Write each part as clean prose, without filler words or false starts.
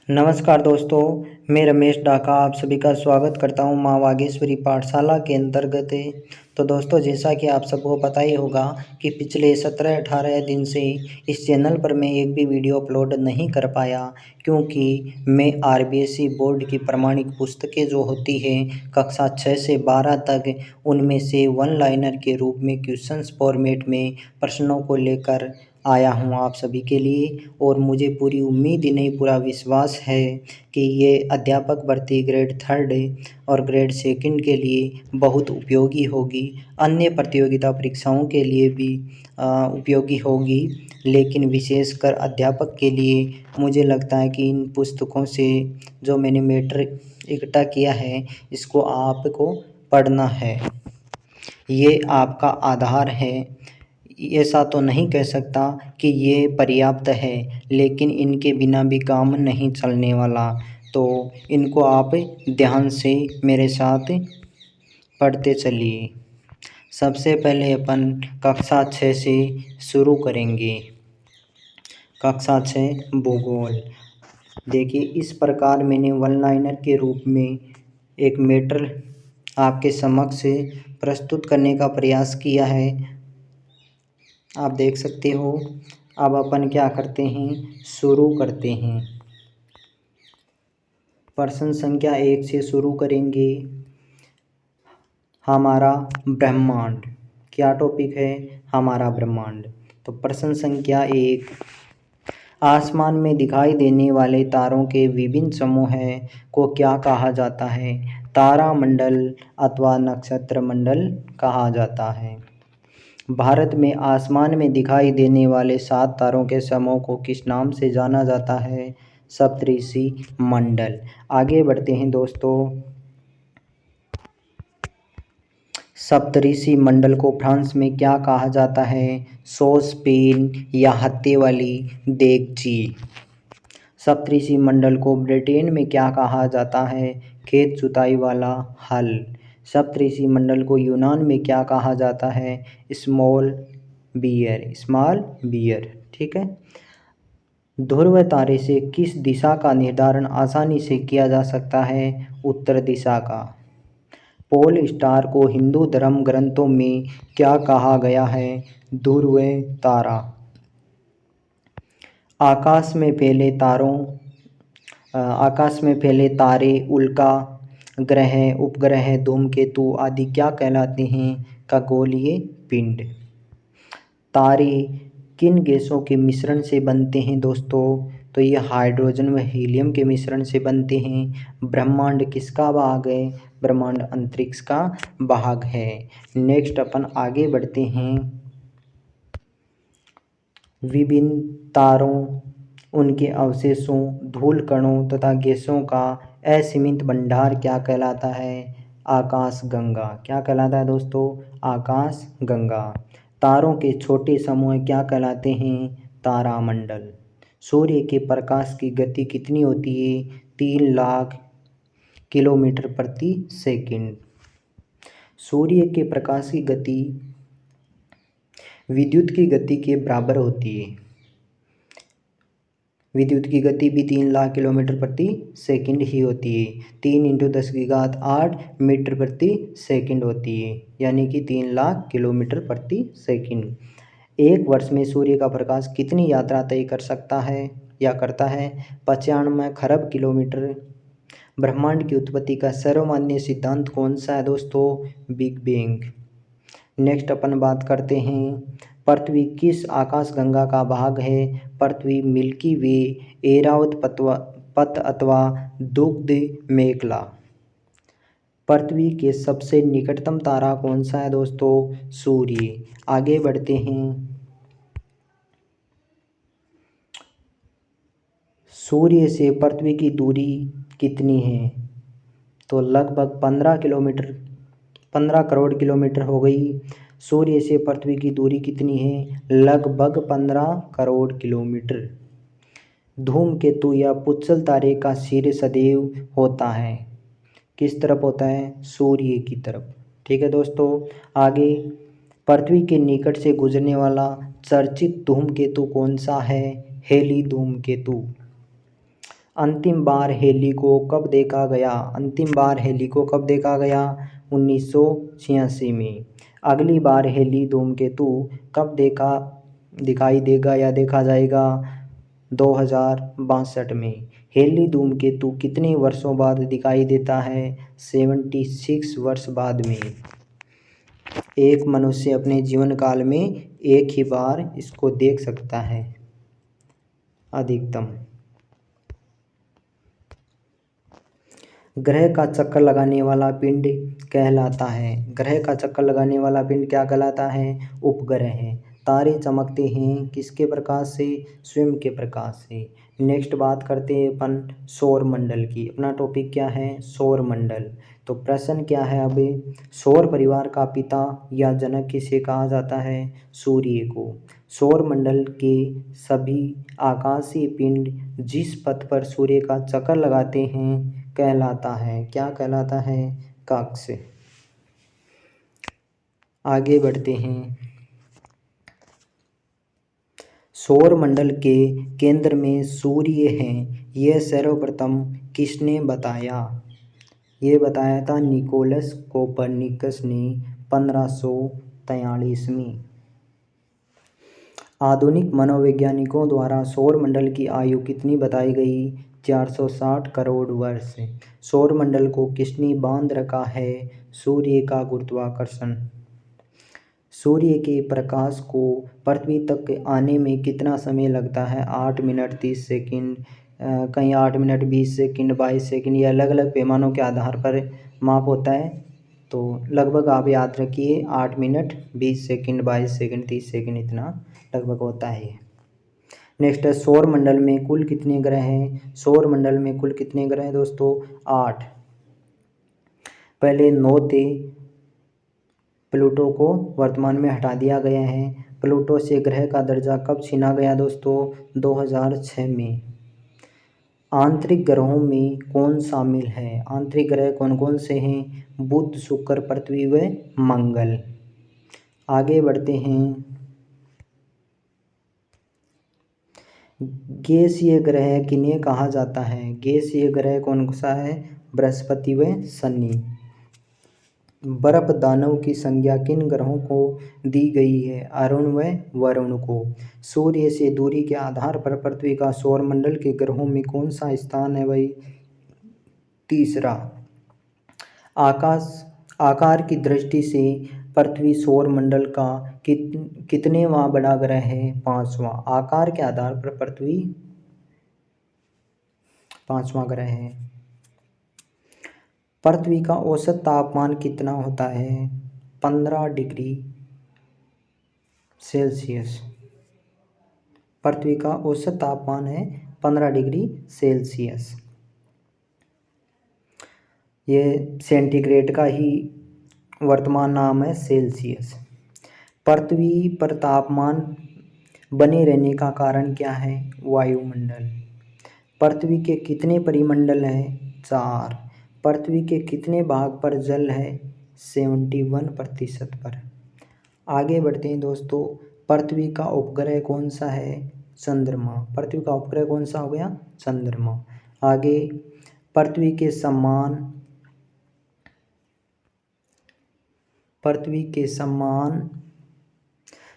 नमस्कार दोस्तों, मैं रमेश डाका आप सभी का स्वागत करता हूँ माँ वागेश्वरी पाठशाला के अंतर्गत। तो दोस्तों, जैसा कि आप सबको पता ही होगा कि पिछले 17-18 दिन से इस चैनल पर मैं एक भी वीडियो अपलोड नहीं कर पाया, क्योंकि मैं आरबीएसई बोर्ड की प्रमाणिक पुस्तकें जो होती हैं कक्षा 6 से 12 तक, उनमें से वन लाइनर के रूप में क्वेश्चंस फॉर्मेट में प्रश्नों को लेकर आया हूँ आप सभी के लिए। और मुझे पूरी उम्मीद ही नहीं, पूरा विश्वास है कि ये अध्यापक भर्ती ग्रेड 3 और ग्रेड 2 के लिए बहुत उपयोगी होगी, अन्य प्रतियोगिता परीक्षाओं के लिए भी उपयोगी होगी, लेकिन विशेषकर अध्यापक के लिए मुझे लगता है कि इन पुस्तकों से जो मैंने मैटर इकट्ठा किया है, इसको आपको पढ़ना है। ये आपका आधार है। ऐसा तो नहीं कह सकता कि ये पर्याप्त है, लेकिन इनके बिना भी काम नहीं चलने वाला। तो इनको आप ध्यान से मेरे साथ पढ़ते चलिए। सबसे पहले अपन कक्षा 6 से शुरू करेंगे। कक्षा 6 भूगोल। देखिए, इस प्रकार मैंने वन लाइनर के रूप में एक मैटर आपके समक्ष प्रस्तुत करने का प्रयास किया है। आप देख सकते हो। अब अपन क्या करते हैं, शुरू करते हैं। प्रश्न संख्या 1 से शुरू करेंगे। हमारा ब्रह्मांड। क्या टॉपिक है? हमारा ब्रह्मांड। तो प्रश्न संख्या 1, आसमान में दिखाई देने वाले तारों के विभिन्न समूह को क्या कहा जाता है? तारामंडल अथवा नक्षत्र मंडल कहा जाता है। भारत में आसमान में दिखाई देने वाले 7 तारों के समूह को किस नाम से जाना जाता है? सप्तऋषि मंडल। आगे बढ़ते हैं दोस्तों। सप्तऋषि मंडल को फ्रांस में क्या कहा जाता है? सॉसपेन या हत्थे वाली देगची। सप्तऋषि मंडल को ब्रिटेन में क्या कहा जाता है? खेत जुताई वाला हल। सप्तऋषि मंडल को यूनान में क्या कहा जाता है? Small beer. ठीक है। ध्रुव तारे से किस दिशा का निर्धारण आसानी से किया जा सकता है? उत्तर दिशा का। पोल स्टार को हिंदू धर्म ग्रंथों में क्या कहा गया है? ध्रुव तारा। आकाश में फैले तारे, उल्का ग्रह, उपग्रह, धूमकेतु आदि क्या कहलाते हैं? खगोलीय पिंड। तारे किन गैसों के मिश्रण से बनते हैं दोस्तों? तो ये हाइड्रोजन व हीलियम के मिश्रण से बनते हैं। ब्रह्मांड किसका भाग है? ब्रह्मांड अंतरिक्ष का भाग है। नेक्स्ट अपन आगे बढ़ते हैं। विभिन्न तारों, उनके अवशेषों, धूल कणों तथा गैसों का असीमित भंडार क्या कहलाता है? आकाश गंगा। क्या कहलाता है दोस्तों? आकाश गंगा। तारों के छोटे समूह क्या कहलाते हैं? तारामंडल। सूर्य के प्रकाश की गति कितनी होती है? 3 लाख किलोमीटर प्रति सेकंड। सूर्य के प्रकाश की गति विद्युत की गति के बराबर होती है। विद्युत की गति भी 3 लाख किलोमीटर प्रति सेकंड ही होती है। 3 × 10⁸ मीटर प्रति सेकंड होती है, यानी कि 3 लाख किलोमीटर प्रति सेकंड। एक वर्ष में सूर्य का प्रकाश कितनी यात्रा तय कर सकता है या करता है? 95 खरब किलोमीटर। ब्रह्मांड की उत्पत्ति का सर्वमान्य सिद्धांत कौन सा है दोस्तों? Big bang. नेक्स्ट अपन बात करते हैं, पृथ्वी किस आकाशगंगा का भाग है? पृथ्वी मिल्की वे, ऐरावत पथ अथवा दुग्ध मेखला। पृथ्वी के सबसे निकटतम तारा कौन सा है दोस्तों? सूर्य। आगे बढ़ते हैं। सूर्य से पृथ्वी की दूरी कितनी है? तो लगभग 15 करोड़ किलोमीटर हो गई। सूर्य से पृथ्वी की दूरी कितनी है? लगभग 15 करोड़ किलोमीटर। धूमकेतु या पुच्छल तारे का सिर सदैव होता है किस तरफ होता है? सूर्य की तरफ। ठीक है दोस्तों। आगे, पृथ्वी के निकट से गुजरने वाला चर्चित धूमकेतु कौन सा है? हेली धूमकेतु। अंतिम बार हेली को कब देखा गया? अंतिम बार हेली को कब देखा गया? 1986 में। अगली बार हेली धूमकेतु कब दिखाई देगा या देखा जाएगा? 2062 में। हेली धूमकेतु कितने वर्षों बाद दिखाई देता है? 76 वर्ष बाद में। एक मनुष्य अपने जीवन काल में एक ही बार इसको देख सकता है अधिकतम। ग्रह का चक्कर लगाने वाला पिंड कहलाता है। ग्रह का चक्कर लगाने वाला पिंड क्या कहलाता है? उपग्रह। तारे चमकते हैं किसके प्रकाश से? स्वयं के प्रकाश से। नेक्स्ट बात करते हैं अपन सौर मंडल की। अपना टॉपिक क्या है? सौर मंडल। तो प्रश्न क्या है अभी? सौर परिवार का पिता या जनक किसे कहा जाता है? सूर्य को। सौर मंडल के सभी आकाशीय पिंड जिस पथ पर सूर्य का चक्कर लगाते हैं कहलाता है, क्या कहलाता है? कक्ष। आगे बढ़ते हैं। सौर मंडल के केंद्र में सूर्य है, यह सर्वप्रथम किसने बताया? ये बताया था निकोलस कोपरनिकस ने 1543 में। आधुनिक मनोवैज्ञानिकों द्वारा सौर मंडल की आयु कितनी बताई गई? 460 करोड़ वर्ष। सौर मंडल को किसने बांध रखा है? सूर्य का गुरुत्वाकर्षण। सूर्य के प्रकाश को पृथ्वी तक आने में कितना समय लगता है? 8 मिनट 30 सेकंड, कहीं 8 मिनट 20 सेकंड 22 सेकंड, ये अलग अलग पैमानों के आधार पर माप होता है। तो लगभग आप याद रखिए 8 मिनट 20 सेकंड 22 सेकंड 30 सेकंड इतना लगभग होता है। नेक्स्ट है सौर मंडल में कुल कितने ग्रह हैं? सौर मंडल में कुल कितने ग्रह हैं दोस्तों? 8। पहले 9 थे, प्लूटो को वर्तमान में हटा दिया गया है। प्लूटो से ग्रह का दर्जा कब छीना गया दोस्तों? 2006 में। आंतरिक ग्रहों में कौन शामिल है? आंतरिक ग्रह कौन कौन से हैं? बुध, शुक्र, पृथ्वी व मंगल। आगे बढ़ते हैं। गैसीय ग्रह किन्हें कहा जाता है? गैसीय ग्रह कौन सा है? बृहस्पति व शनि। बर्फ दानव की संज्ञा किन ग्रहों को दी गई है? अरुण व वरुण को। सूर्य से दूरी के आधार पर पृथ्वी का सौरमंडल के ग्रहों में कौन सा स्थान है भाई? तीसरा। आकार की दृष्टि से पृथ्वी सौरमंडल का कितनेवां बड़ा ग्रह है? 5वां। आकार के आधार पर पृथ्वी 5वां ग्रह है। पृथ्वी का औसत तापमान कितना होता है? 15 डिग्री सेल्सियस। पृथ्वी का औसत तापमान है 15 डिग्री सेल्सियस। ये सेंटीग्रेड का ही वर्तमान नाम है सेल्सियस। पृथ्वी पर तापमान बने रहने का कारण क्या है? वायुमंडल। पृथ्वी के कितने परिमंडल हैं? 4। पृथ्वी के कितने भाग पर जल है? 71% पर। आगे बढ़ते हैं दोस्तों। पृथ्वी का उपग्रह कौन सा है? चंद्रमा। पृथ्वी का उपग्रह कौन सा हो गया? चंद्रमा। आगे पृथ्वी के समान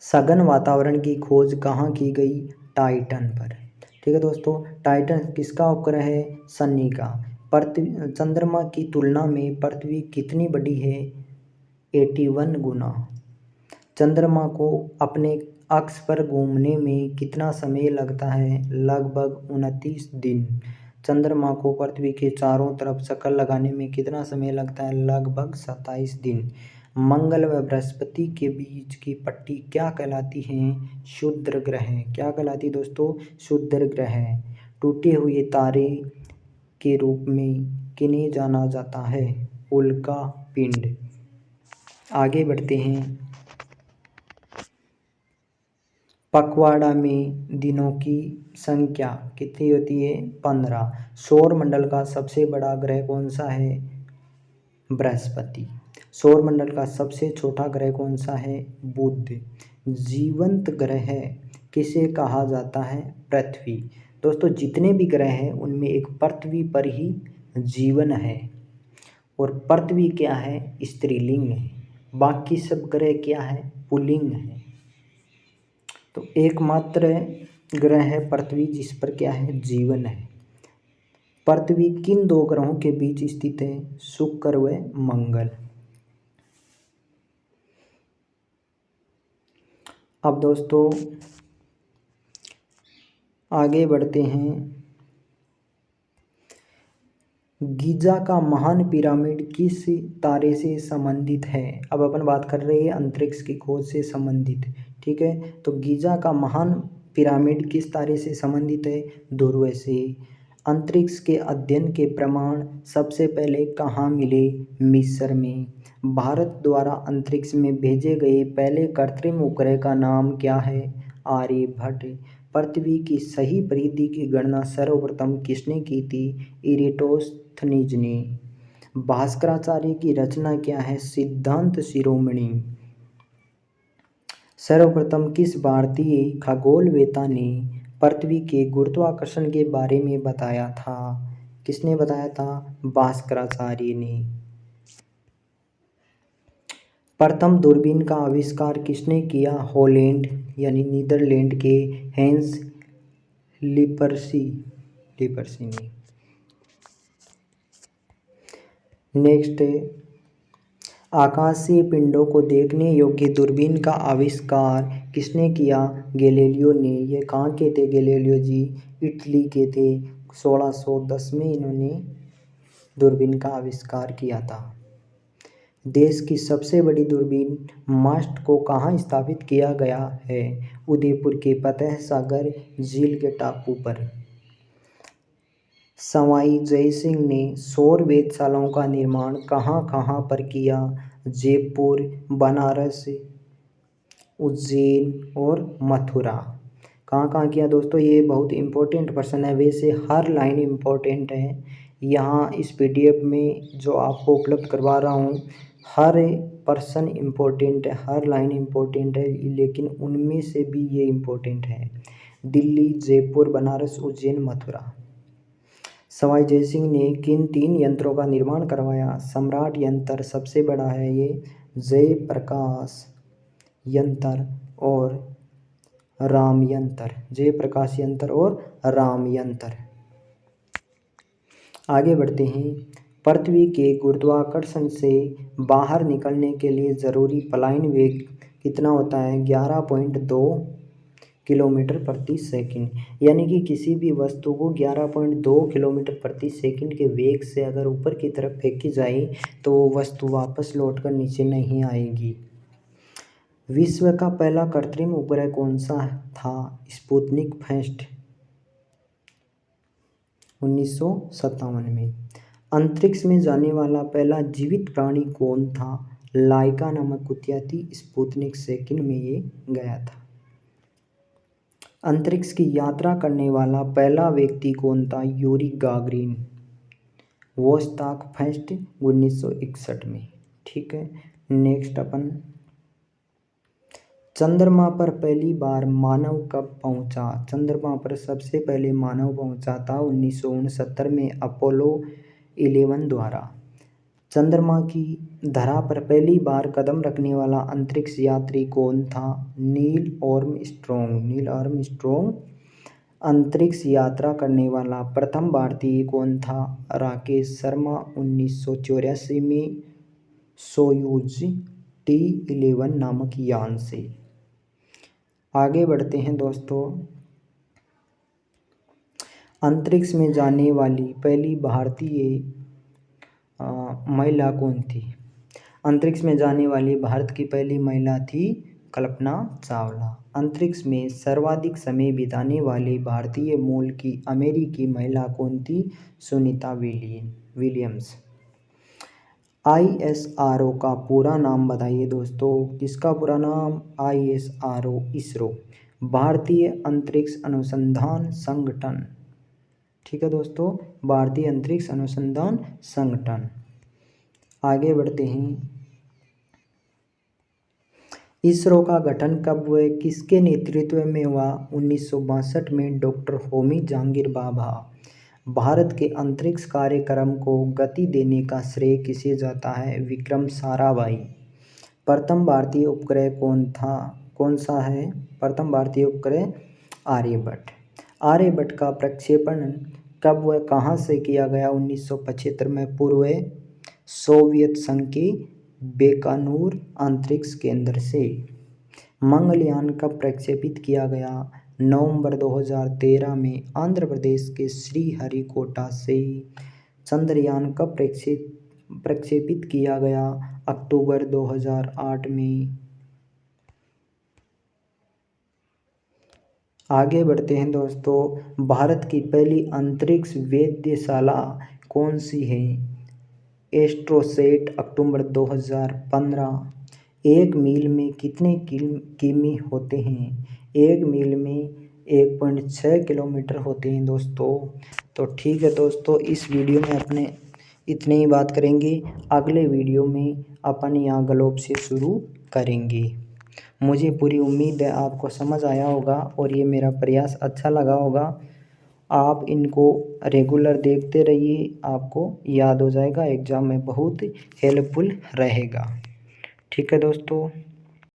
सघन वातावरण की खोज कहाँ की गई? टाइटन पर। ठीक है दोस्तों, टाइटन किसका उपग्रह है? शनि का। पृथ्वी चंद्रमा की तुलना में पृथ्वी कितनी बड़ी है? 81 गुना। चंद्रमा को अपने अक्ष पर घूमने में कितना समय लगता है? लगभग 29 दिन। चंद्रमा को पृथ्वी के चारों तरफ चक्कर लगाने में कितना समय लगता है? लगभग 27 दिन। मंगल व बृहस्पति के बीच की पट्टी क्या कहलाती है? क्षुद्र ग्रह। क्या कहलाती है दोस्तों? क्षुद्र ग्रह। टूटे हुए तारे के रूप में किन्हें जाना जाता है? उल्का पिंड। आगे बढ़ते हैं। पखवाड़ा में दिनों की संख्या कितनी होती है? 15। सौर मंडल का सबसे बड़ा ग्रह कौन सा है? बृहस्पति। सौर मंडल का सबसे छोटा ग्रह कौन सा है? बुध। जीवंत ग्रह किसे कहा जाता है? पृथ्वी। दोस्तों जितने भी ग्रह हैं उनमें एक पृथ्वी पर ही जीवन है, और पृथ्वी क्या है, स्त्रीलिंग है। बाकी सब ग्रह क्या है, पुल्लिंग है। तो एकमात्र ग्रह है पृथ्वी जिस पर क्या है, जीवन है। पृथ्वी किन दो ग्रहों के बीच स्थित है, शुक्र व मंगल। अब दोस्तों आगे बढ़ते हैं। गीजा का महान पिरामिड किस तारे से संबंधित है। अब अपन बात कर रहे हैं अंतरिक्ष की खोज से संबंधित, ठीक है। तो गीजा का महान पिरामिड किस तारे से संबंधित है, ध्रुव से। अंतरिक्ष के अध्ययन के प्रमाण सबसे पहले कहाँ मिले, मिस्र में। भारत द्वारा अंतरिक्ष में भेजे गए पहले कृत्रिम उपग्रह का नाम क्या है, आर्यभट्ट। पृथ्वी की सही परिधि की गणना सर्वप्रथम किसने की थी, इरेटोस्थनीज ने। भास्कराचार्य की रचना क्या है, सिद्धांत शिरोमणि। सर्वप्रथम किस भारतीय खगोलवेत्ता ने पृथ्वी के गुरुत्वाकर्षण के बारे में बताया था, किसने बताया था, भास्कराचार्य ने। प्रथम दूरबीन का आविष्कार किसने किया, हॉलैंड यानी नीदरलैंड के हैंस लिपर्सी ने। नेक्स्ट, आकाशीय पिंडों को देखने योग्य दूरबीन का आविष्कार किसने किया, गैलीलियो ने। ये कहाँ के थे गैलीलियो जी, इटली के थे। 1610 में इन्होंने दूरबीन का आविष्कार किया था। देश की सबसे बड़ी दूरबीन मास्ट को कहाँ स्थापित किया गया है, उदयपुर के फतेह सागर झील के टापू पर। सवाई जयसिंह ने सौर वेधशालाओं का निर्माण कहाँ कहाँ पर किया, जयपुर, बनारस, उज्जैन और मथुरा। कहाँ कहाँ किया दोस्तों, ये बहुत इम्पोर्टेंट प्रश्न है। वैसे हर लाइन इम्पोर्टेंट है। यहाँ इस पीडीएफ में जो आपको उपलब्ध करवा रहा हूँ, हर पर्सन इम्पोर्टेंट है, हर लाइन इम्पोर्टेंट है, लेकिन उनमें से भी ये इम्पोर्टेंट है। दिल्ली, जयपुर, बनारस, उज्जैन, मथुरा। सवाई जयसिंह ने किन 3 यंत्रों का निर्माण करवाया, सम्राट यंत्र सबसे बड़ा है ये, जयप्रकाश यंत्र और राम यंत्र, जयप्रकाश यंत्र और राम यंत्र। आगे बढ़ते हैं। पृथ्वी के गुरुत्वाकर्षण से बाहर निकलने के लिए ज़रूरी पलायन वेग कितना होता है, 11.2 किलोमीटर प्रति सेकंड। यानी कि किसी भी वस्तु को 11.2 किलोमीटर प्रति सेकंड के वेग से अगर ऊपर की तरफ फेंकी जाए तो वो वस्तु वापस लौटकर नीचे नहीं आएगी। विश्व का पहला कृत्रिम उपग्रह कौन सा था, स्पुतनिक 1957 में। अंतरिक्ष में जाने वाला पहला जीवित प्राणी कौन था, लाइका नामक कुतिया थी, स्पुतनिक 2 में ये गया था। अंतरिक्ष की यात्रा करने वाला पहला व्यक्ति कौन था, यूरी गागरिन, वोस्टॉक 1961 में। ठीक है। नेक्स्ट अपन, चंद्रमा पर पहली बार मानव कब पहुंचा, चंद्रमा पर सबसे पहले मानव पहुंचा था 1969 में अपोलो 11 द्वारा। चंद्रमा की धरा पर पहली बार कदम रखने वाला अंतरिक्ष यात्री कौन था, नील आर्मस्ट्रॉन्ग। अंतरिक्ष यात्रा करने वाला प्रथम भारतीय कौन था, राकेश शर्मा 1984 में सोयूज T11 नामक यान से। आगे बढ़ते हैं दोस्तों। अंतरिक्ष में जाने वाली पहली भारतीय महिला कौन थी, अंतरिक्ष में जाने वाली भारत की पहली महिला थी कल्पना चावला। अंतरिक्ष में सर्वाधिक समय बिताने वाली भारतीय मूल की अमेरिकी महिला कौन थी, सुनीता विलियम्स। ISRO का पूरा नाम बताइए दोस्तों, किसका पूरा नाम, ISRO, इसरो, भारतीय अंतरिक्ष अनुसंधान संगठन। ठीक है दोस्तों, भारतीय अंतरिक्ष अनुसंधान संगठन। आगे बढ़ते हैं। इसरो का गठन कब व किसके नेतृत्व में हुआ? 1962 में डॉक्टर होमी जहांगीर भाभा। भारत के अंतरिक्ष कार्यक्रम को गति देने का श्रेय किसे जाता है? विक्रम साराभाई। प्रथम भारतीय उपग्रह कौन सा है? प्रथम भारतीय उपग्रह आर्यभट्ट। आर्यभट्ट का प्रक्षेपण कब व कहाँ से किया गया? 1975 में पूर्व सोवियत संघ के बेकानूर अंतरिक्ष केंद्र से। मंगलयान कब प्रक्षेपित किया गया? नवंबर 2013 में आंध्र प्रदेश के श्रीहरिकोटा से। चंद्रयान कब प्रक्षेपित किया गया? अक्टूबर 2008 में। आगे बढ़ते हैं दोस्तों, भारत की पहली अंतरिक्ष वेधशाला कौन सी है? एस्ट्रोसेट, अक्टूबर 2015। एक मील में कितने किमी होते हैं? एक मील में 1.6 किलोमीटर होते हैं दोस्तों। तो ठीक है दोस्तों, इस वीडियो में अपने इतनी ही बात करेंगे। अगले वीडियो में अपन यहाँ ग्लोब से शुरू करेंगे। मुझे पूरी उम्मीद है आपको समझ आया होगा और ये मेरा प्रयास अच्छा लगा होगा। आप इनको रेगुलर देखते रहिए, आपको याद हो जाएगा, एग्ज़ाम में बहुत हेल्पफुल रहेगा। ठीक है दोस्तों।